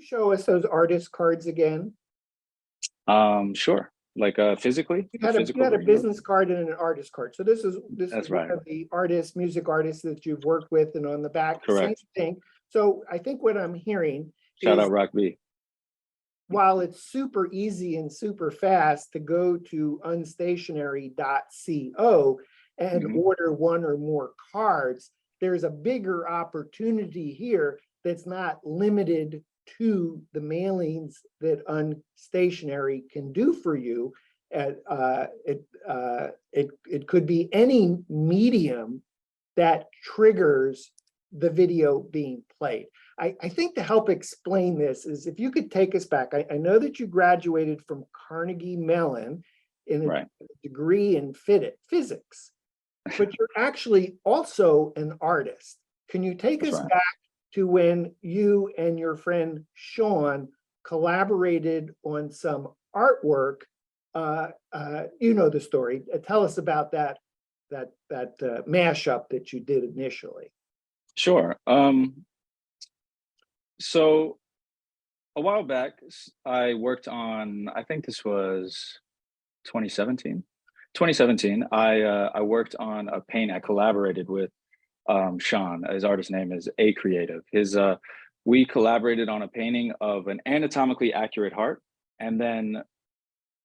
show us those artist cards again? Sure. Like physically, You the had physical a version? business card and an artist card. So this is That's one right. of the artists, music artists that you've worked with, and on the back, the same Correct. thing. So I think what I'm hearing Shout is, out Rock B. while it's super easy and super fast to go to unstationery.co and Mhm. order one or more cards, there's a bigger opportunity here that's not limited to the mailings that Unstationery can do for you. It could be any medium that triggers the video being played. I think to help explain this is if you could take us back. I know that you graduated from Carnegie Mellon in a Right. degree in physics, but you're actually also an artist. Can you take That's us right. back to when you and your friend Sean collaborated on some artwork? You know the story. Tell us about that mashup that you did initially. Sure. So a while back, I worked on, I think this was 2017. 2017, I worked on a painting. I collaborated with Sean. His artist name is A Creative. We collaborated on a painting of an anatomically accurate heart. And then,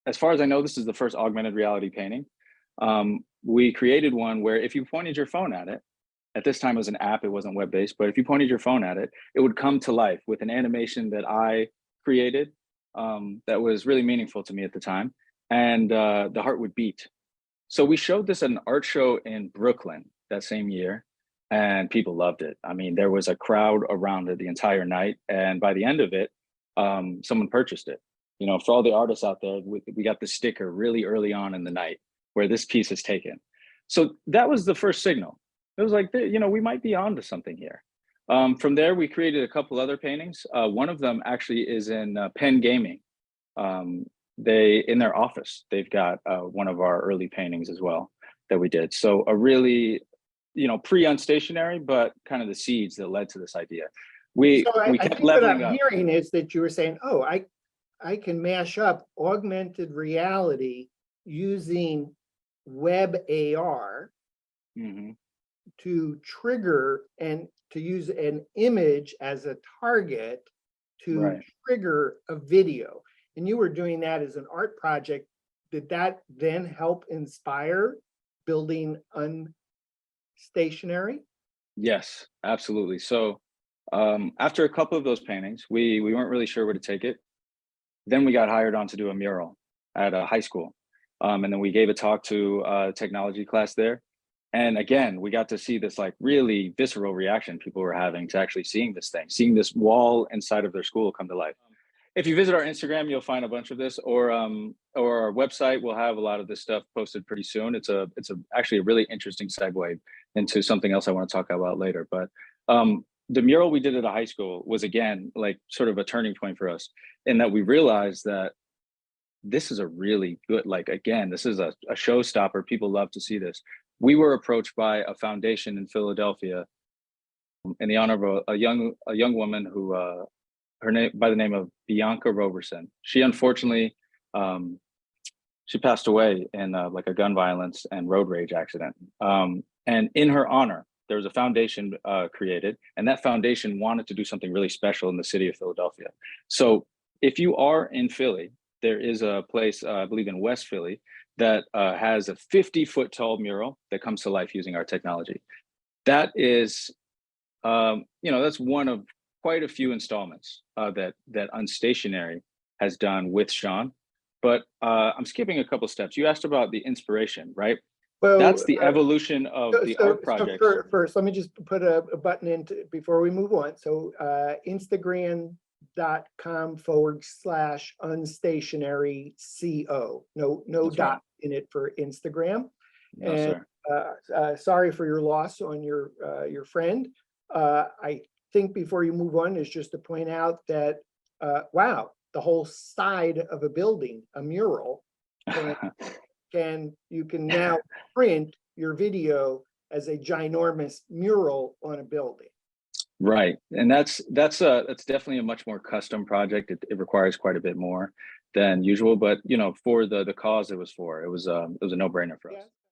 as far as I know, this is the first augmented reality painting. We created one where if you pointed your phone at it, at this time it was an app, it wasn't web-based, but if you pointed your phone at it, it would come to life with an animation that I created that was really meaningful to me at the time. And the heart would beat. So we showed this at an art show in Brooklyn that same year, and people loved it. I mean, there was a crowd around it the entire night. And by the end of it, someone purchased it. You know, for all the artists out there, we got the sticker really early on in the night where this piece is taken. So that was the first signal. It was like, you know, we might be onto something here. From there, we created a couple other paintings. One of them actually is in Penn Gaming. In their office, they've got one of our early paintings as well that we did. So a really, you know, pre-unstationary, but kind of the seeds that led to this idea. We So I kept think what leveling I'm up. hearing is that you were saying, oh, I can mash up augmented reality using web AR Mhm. to trigger and to use an image as a target to Right. trigger a video. And you were doing that as an art project. Did that then help inspire building Unstationery? Yes, absolutely. So after a couple of those paintings, we weren't really sure where to take it. Then we got hired on to do a mural at a high school. And then we gave a talk to a technology class there. And again, we got to see this like really visceral reaction people were having to actually seeing this thing, seeing this wall inside of their school come to life. If you visit our Instagram, you'll find a bunch of this, or our website will have a lot of this stuff posted pretty soon. It's actually a really interesting segue into something else I want to talk about later. But the mural we did at a high school was again like sort of a turning point for us in that we realized that this is a really good, like again, this is a showstopper. People love to see this. We were approached by a foundation in Philadelphia in the honor of a young woman who her name by the name of Bianca Roberson. She unfortunately she passed away in like a gun violence and road rage accident. And in her honor, there was a foundation created, and that foundation wanted to do something really special in the city of Philadelphia. So if you are in Philly, there is a place, I believe in West Philly, that has a 50-foot tall mural that comes to life using our technology. That is, you know, that's one of quite a few installments that Unstationery has done with Sean. But I'm skipping a couple steps. You asked about the inspiration, right? Well, that's the evolution of the art projects. First, let me just put a button in before we move on. So Instagram.com/unstationaryco. No That's dot right. in it for Instagram. No, And sir. sorry for your loss on your friend. I think before you move on is just to point out that wow, the whole side of a building, a mural, you can now print your video as a ginormous mural on a building. Right. And that's definitely a much more custom project. It requires quite a bit more than usual, but you know, for the cause it was for, it was a no-brainer for us. Yeah.